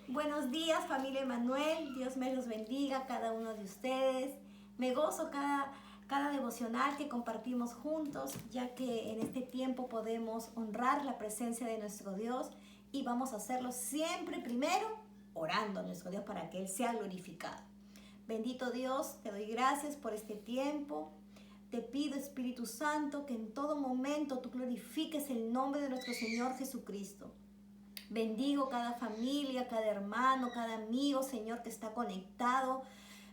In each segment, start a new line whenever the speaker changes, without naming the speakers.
Buenos días, familia Emanuel. Dios me los bendiga a cada uno de ustedes. Me gozo cada devocional que compartimos juntos, ya que en este tiempo podemos honrar la presencia de nuestro Dios y vamos a hacerlo siempre primero orando a nuestro Dios para que Él sea glorificado. Bendito Dios, te doy gracias por este tiempo. Te pido, Espíritu Santo, que en todo momento tú glorifiques el nombre de nuestro Señor Jesucristo. Bendigo cada familia, cada hermano, cada amigo, Señor, que está conectado,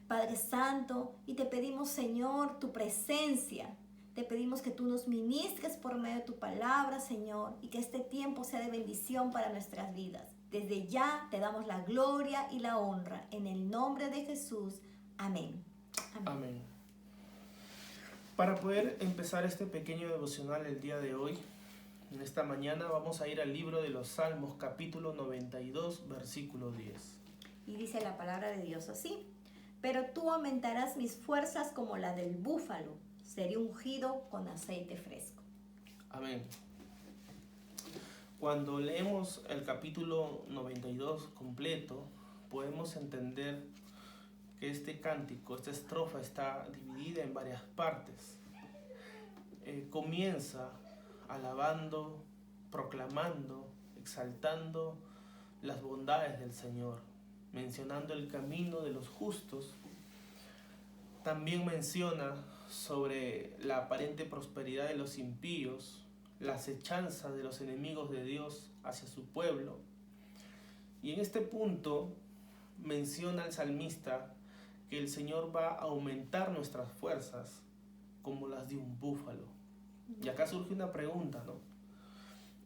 Padre Santo, y te pedimos, Señor, tu presencia. Te pedimos que tú nos ministres por medio de tu palabra, Señor, y que este tiempo sea de bendición para nuestras vidas. Desde ya te damos la gloria y la honra. En el nombre de Jesús. Amén.
Amén. Amén. Para poder empezar este pequeño devocional el día de hoy, en esta mañana vamos a ir al libro de los Salmos, capítulo 92, versículo 10.
Y dice la palabra de Dios así: pero tú aumentarás mis fuerzas como la del búfalo, seré ungido con aceite fresco.
Amén. Cuando leemos el capítulo 92 completo, podemos entender que este cántico, esta estrofa está dividida en varias partes. Comienza alabando, proclamando, exaltando las bondades del Señor, mencionando el camino de los justos. También menciona sobre la aparente prosperidad de los impíos, la acechanza de los enemigos de Dios hacia su pueblo. Y en este punto menciona el salmista que el Señor va a aumentar nuestras fuerzas como las de un búfalo. Y acá surge una pregunta, ¿no?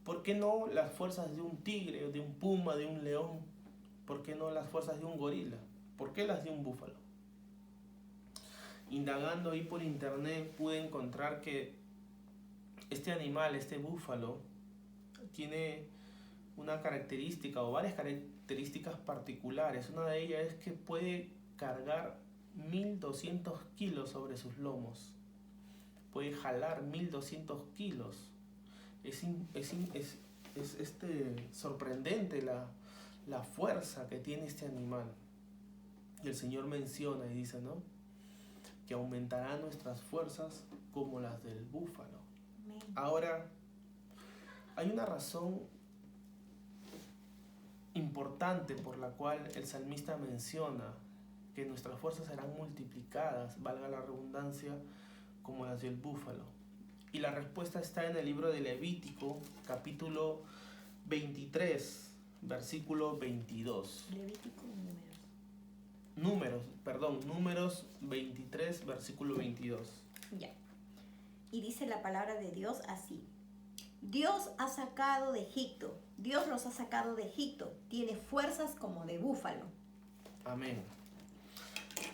¿Por qué no las fuerzas de un tigre, de un puma, de un león? ¿Por qué no las fuerzas de un gorila? ¿Por qué las de un búfalo? Indagando ahí por internet pude encontrar que este animal, este búfalo, tiene una característica o varias características particulares. Una de ellas es que puede cargar 1200 kilos sobre sus lomos. Puede jalar 1200 kilos. Es sorprendente la fuerza que tiene este animal. Y el Señor menciona y dice, ¿no?, que aumentará nuestras fuerzas como las del búfalo.
Amén.
Ahora, hay una razón importante por la cual el salmista menciona que nuestras fuerzas serán multiplicadas, valga la redundancia, como las del búfalo. Y la respuesta está en el libro de Levítico, capítulo 23, versículo 22.
Levítico,
Números 23, versículo 22.
Ya. Y dice la palabra de Dios así: Dios ha sacado de Egipto, Dios los ha sacado de Egipto, tiene fuerzas como de búfalo.
Amén.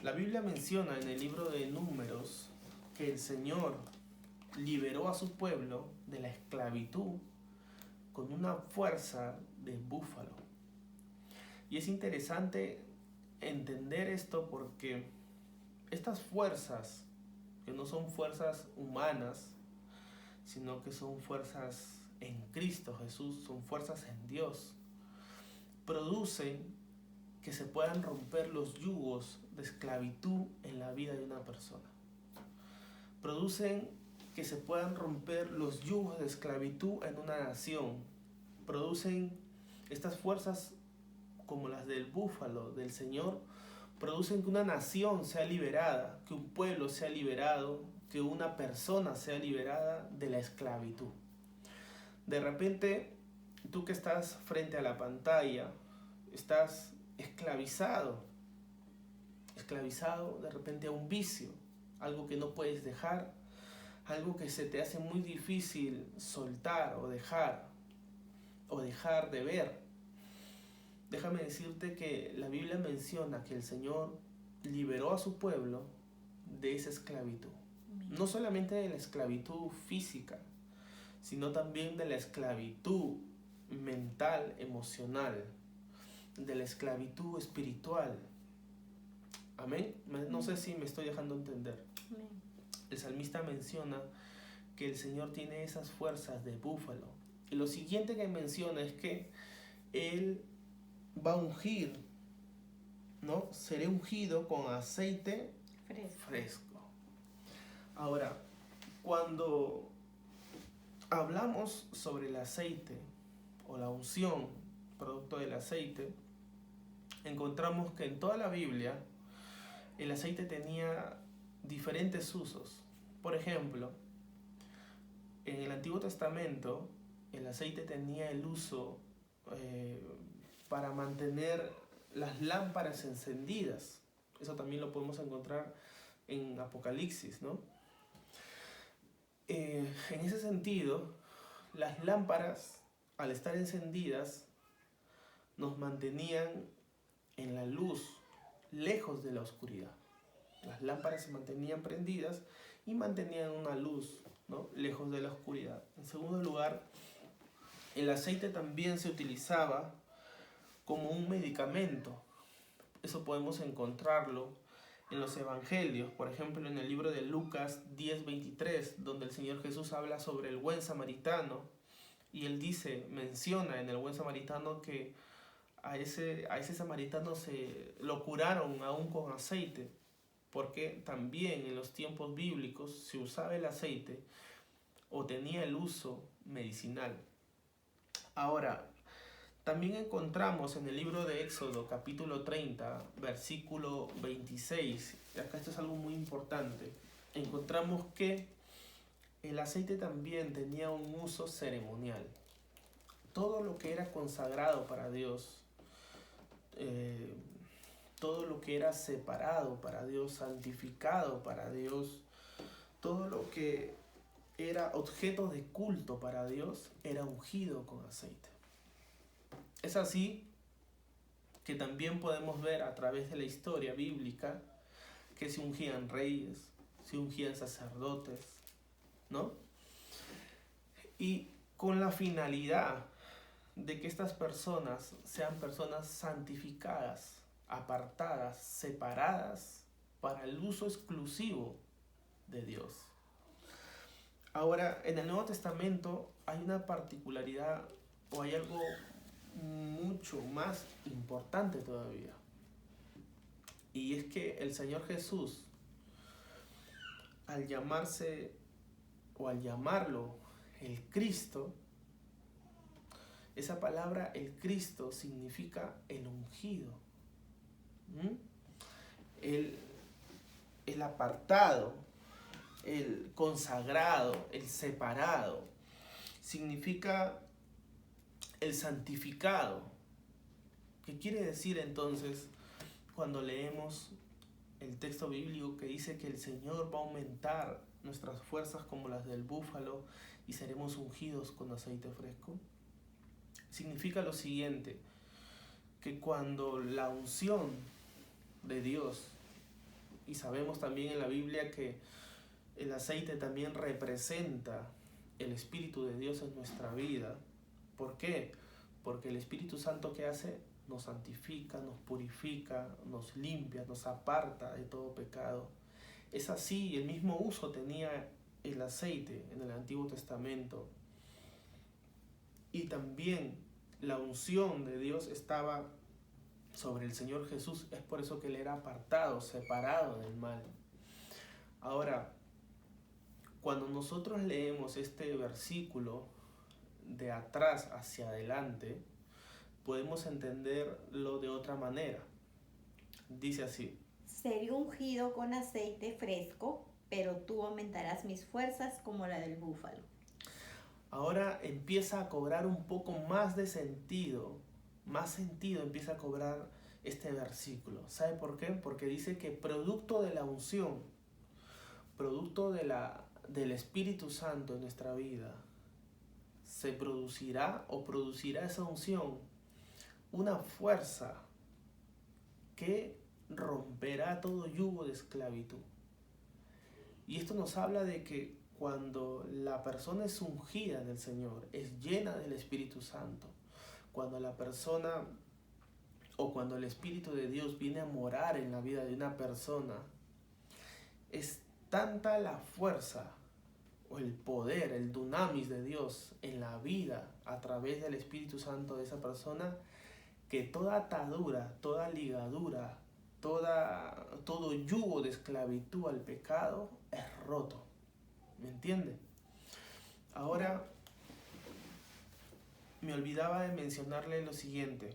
La Biblia menciona en el libro de Números que el Señor liberó a su pueblo de la esclavitud con una fuerza de búfalo. Y es interesante entender esto porque estas fuerzas, que no son fuerzas humanas, sino que son fuerzas en Cristo Jesús, son fuerzas en Dios, producen que se puedan romper los yugos de esclavitud en la vida de una persona. Producen que se puedan romper los yugos de esclavitud en una nación. Producen estas fuerzas como las del búfalo del Señor, producen que una nación sea liberada, que un pueblo sea liberado, que una persona sea liberada de la esclavitud. De repente, tú que estás frente a la pantalla, estás esclavizado de repente a un vicio, algo que no puedes dejar, algo que se te hace muy difícil soltar o dejar de ver. Déjame decirte que la Biblia menciona que el Señor liberó a su pueblo de esa esclavitud. No solamente de la esclavitud física, sino también de la esclavitud mental, emocional, de la esclavitud espiritual. Amén. No sé si me estoy dejando entender.
Amén.
El salmista menciona que el Señor tiene esas fuerzas de búfalo. Y lo siguiente que menciona es que Él va a ungir, ¿no? Seré ungido con aceite fresco. Ahora, cuando hablamos sobre el aceite o la unción, producto del aceite, encontramos que en toda la Biblia el aceite tenía diferentes usos. Por ejemplo, en el Antiguo Testamento el aceite tenía el uso para mantener las lámparas encendidas. Eso también lo podemos encontrar en Apocalipsis, ¿no? En ese sentido, las lámparas, al estar encendidas, nos mantenían en la luz, lejos de la oscuridad. Las lámparas se mantenían prendidas y mantenían una luz, ¿no? Lejos de la oscuridad. En segundo lugar, el aceite también se utilizaba como un medicamento. Eso podemos encontrarlo en los evangelios, por ejemplo en el libro de Lucas 10:23, donde el Señor Jesús habla sobre el buen samaritano, y él menciona en el buen samaritano que a ese samaritano lo curaron aún con aceite, porque también en los tiempos bíblicos se usaba el aceite o tenía el uso medicinal. Ahora, también encontramos en el libro de Éxodo, capítulo 30, versículo 26, y acá esto es algo muy importante, encontramos que el aceite también tenía un uso ceremonial. Todo lo que era consagrado para Dios, todo lo que era separado para Dios, santificado para Dios, todo lo que era objeto de culto para Dios, era ungido con aceite. Es así que también podemos ver a través de la historia bíblica que se ungían reyes, se ungían sacerdotes, ¿no? Y con la finalidad de que estas personas sean personas santificadas, apartadas, separadas para el uso exclusivo de Dios. Ahora, en el Nuevo Testamento hay una particularidad o hay algo mucho más importante todavía. Y es que el Señor Jesús, al llamarse o al llamarlo el Cristo, esa palabra el Cristo significa el ungido, el apartado, el consagrado, el separado. Significa el santificado. ¿Qué quiere decir entonces cuando leemos el texto bíblico que dice que el Señor va a aumentar nuestras fuerzas como las del búfalo y seremos ungidos con aceite fresco? Significa lo siguiente, que cuando la unción de Dios, y sabemos también en la Biblia que el aceite también representa el Espíritu de Dios en nuestra vida. ¿Por qué? Porque el Espíritu Santo, ¿qué hace? Nos santifica, nos purifica, nos limpia, nos aparta de todo pecado. Es así, el mismo uso tenía el aceite en el Antiguo Testamento. Y también la unción de Dios estaba sobre el Señor Jesús. Es por eso que Él era apartado, separado del mal. Ahora, cuando nosotros leemos este versículo de atrás hacia adelante, podemos entenderlo de otra manera. Dice así:
seré ungido con aceite fresco, pero tú aumentarás mis fuerzas como la del búfalo.
Ahora empieza a cobrar un poco más de sentido, empieza a cobrar este versículo. ¿Sabe por qué? Porque dice que producto de la unción, producto del Espíritu Santo en nuestra vida, se producirá esa unción, una fuerza que romperá todo yugo de esclavitud. Y esto nos habla de que cuando la persona es ungida del Señor, es llena del Espíritu Santo, cuando la persona o cuando el Espíritu de Dios viene a morar en la vida de una persona, es tanta la fuerza o el poder, el dunamis de Dios en la vida a través del Espíritu Santo de esa persona, que toda atadura, toda ligadura, todo yugo de esclavitud al pecado es roto. ¿Me entiende? Ahora, me olvidaba de mencionarle lo siguiente,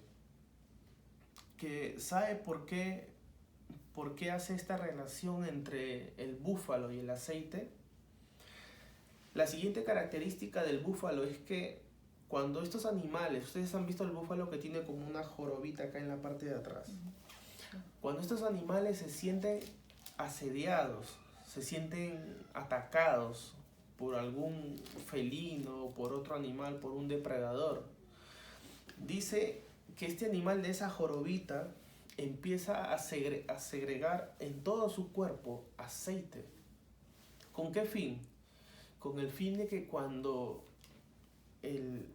que ¿sabe por qué hace esta relación entre el búfalo y el aceite? La siguiente característica del búfalo es que cuando estos animales, ustedes han visto el búfalo que tiene como una jorobita acá en la parte de atrás, cuando estos animales se sienten asediados, se sienten atacados por algún felino, por otro animal, por un depredador, dice que este animal de esa jorobita empieza a segregar en todo su cuerpo aceite. ¿Con qué fin? Con el fin de que cuando el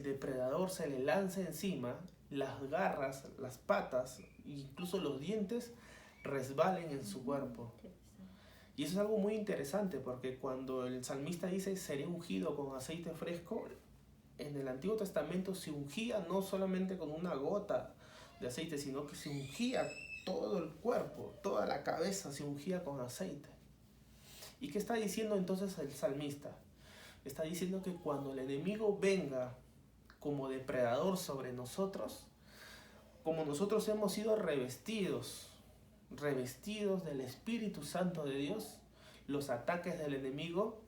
depredador se le lanza encima, las garras, las patas, incluso los dientes resbalen en su cuerpo. Y eso es algo muy interesante, porque cuando el salmista dice seré ungido con aceite fresco, en el Antiguo Testamento se ungía no solamente con una gota de aceite, sino que se ungía todo el cuerpo, toda la cabeza se ungía con aceite. ¿Y qué está diciendo entonces el salmista? Está diciendo que cuando el enemigo venga como depredador sobre nosotros, como nosotros hemos sido revestidos del Espíritu Santo de Dios, los ataques del enemigo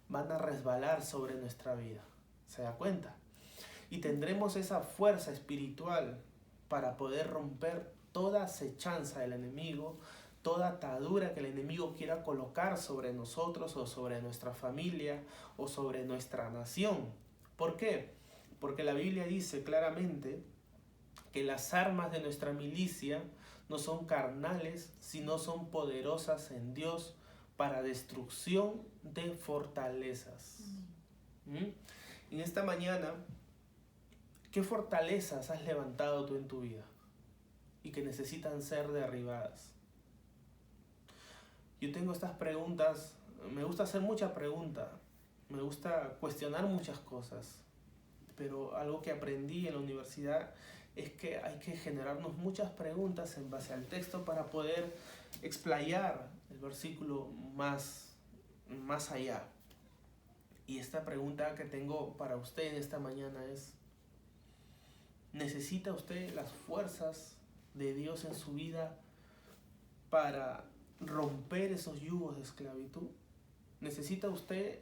van a resbalar sobre nuestra vida. ¿Se da cuenta? Y tendremos esa fuerza espiritual para poder romper toda acechanza del enemigo, toda atadura que el enemigo quiera colocar sobre nosotros o sobre nuestra familia o sobre nuestra nación. ¿Por qué? Porque la Biblia dice claramente que las armas de nuestra milicia no son carnales, sino son poderosas en Dios para destrucción de fortalezas. En esta mañana, ¿qué fortalezas has levantado tú en tu vida y que necesitan ser derribadas? Yo tengo estas preguntas, me gusta hacer muchas preguntas, me gusta cuestionar muchas cosas, pero algo que aprendí en la universidad es que hay que generarnos muchas preguntas en base al texto para poder explayar el versículo más allá. Y esta pregunta que tengo para usted en esta mañana es: ¿necesita usted las fuerzas de Dios en su vida para romper esos yugos de esclavitud? ¿Necesita usted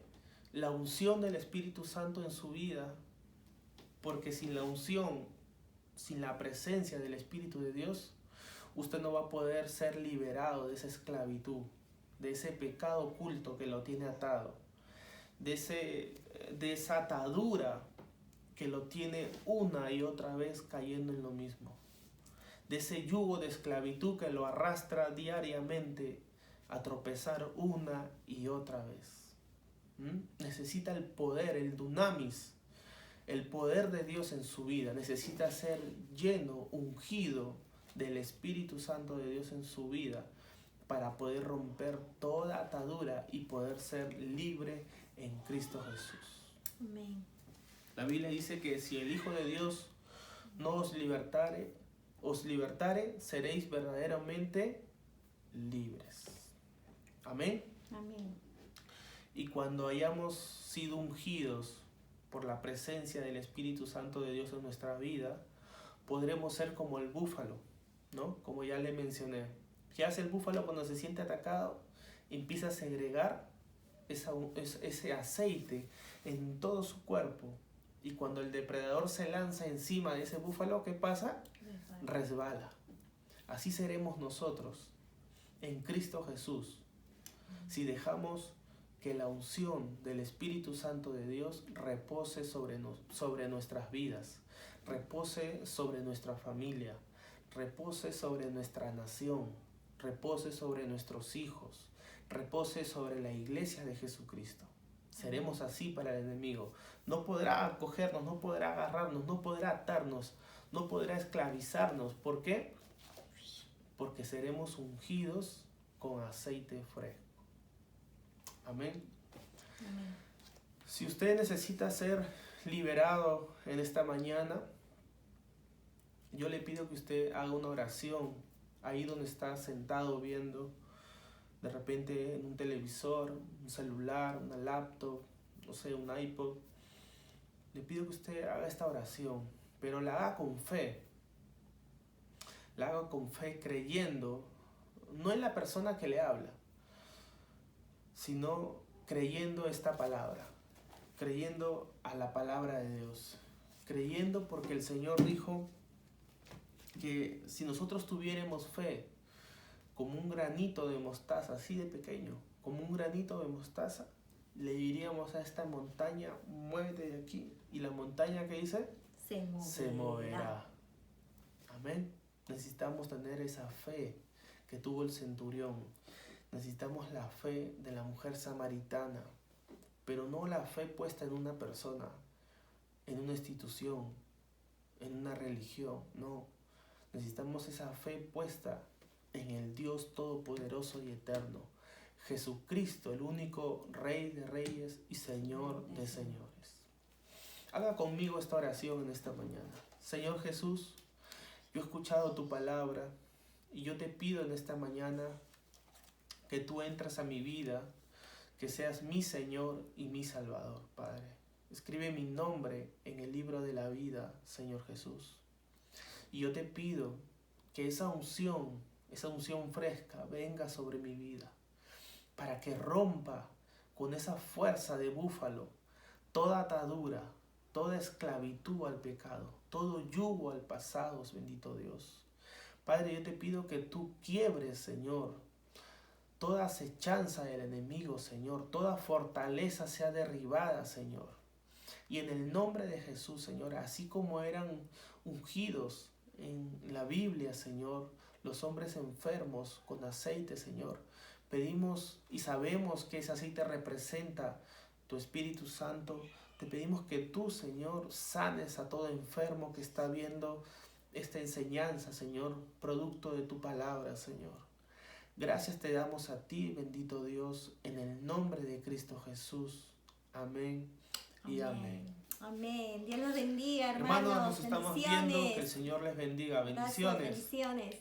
la unción del Espíritu Santo en su vida? Porque sin la unción, sin la presencia del Espíritu de Dios, usted no va a poder ser liberado de esa esclavitud, de ese pecado oculto que lo tiene atado, de esa atadura que lo tiene una y otra vez cayendo en lo mismo, de ese yugo de esclavitud que lo arrastra diariamente a tropezar una y otra vez. Necesita el poder, el dunamis, el poder de Dios en su vida. Necesita ser lleno, ungido del Espíritu Santo de Dios en su vida para poder romper toda atadura y poder ser libre en Cristo Jesús.
Amén.
La Biblia dice que si el Hijo de Dios no os libertare, seréis verdaderamente libres. Amén.
Amén.
Y cuando hayamos sido ungidos por la presencia del Espíritu Santo de Dios en nuestra vida, podremos ser como el búfalo, ¿no? Como ya le mencioné. ¿Qué hace el búfalo cuando se siente atacado? Empieza a segregar ese aceite en todo su cuerpo. Y cuando el depredador se lanza encima de ese búfalo, ¿qué pasa? Resbala. Así seremos nosotros en Cristo Jesús, si dejamos que la unción del Espíritu Santo de Dios repose sobre nuestras vidas, repose sobre nuestra familia, repose sobre nuestra nación, repose sobre nuestros hijos, repose sobre la iglesia de Jesucristo. Seremos así para el enemigo. No podrá acogernos, no podrá agarrarnos, no podrá atarnos, no podrá esclavizarnos. ¿Por qué? Porque seremos ungidos con aceite fresco. Amén.
Amén.
Si usted necesita ser liberado en esta mañana, Yo le pido que usted haga una oración ahí donde está sentado viendo, de repente en un televisor, un celular, una laptop, no sé, un iPod. Le pido que usted haga esta oración, pero la haga con fe. La haga con fe, creyendo, no en la persona que le habla, sino creyendo esta palabra, creyendo a la palabra de Dios, creyendo porque el Señor dijo que si nosotros tuviéramos fe, como un granito de mostaza, así de pequeño, como un granito de mostaza, le diríamos a esta montaña, muévete de aquí, y la montaña, ¿qué dice? Se moverá. Amén. Necesitamos tener esa fe que tuvo el centurión. Necesitamos la fe de la mujer samaritana, pero no la fe puesta en una persona, en una institución, en una religión, no. Necesitamos esa fe puesta en el Dios todopoderoso y eterno, Jesucristo, el único Rey de reyes y Señor de señores. Haga conmigo esta oración en esta mañana. Señor Jesús, yo he escuchado tu palabra y yo te pido en esta mañana que tú entres a mi vida, que seas mi Señor y mi Salvador, Padre. Escribe mi nombre en el libro de la vida, Señor Jesús. Y yo te pido que esa unción fresca venga sobre mi vida, para que rompa con esa fuerza de búfalo toda atadura, toda esclavitud al pecado, todo yugo al pasado, bendito Dios. Padre, yo te pido que tú quiebres, Señor, toda acechanza del enemigo, Señor, toda fortaleza sea derribada, Señor. Y en el nombre de Jesús, Señor, así como eran ungidos en la Biblia, Señor, los hombres enfermos con aceite, Señor, pedimos y sabemos que ese aceite representa tu Espíritu Santo. Te pedimos que tú, Señor, sanes a todo enfermo que está viendo esta enseñanza, Señor, producto de tu palabra, Señor. Gracias te damos a ti, bendito Dios, en el nombre de Cristo Jesús. Amén y amén.
Amén. Dios los bendiga, hermanos.
Nos estamos viendo. Que el Señor les bendiga. Bendiciones.
Gracias, bendiciones.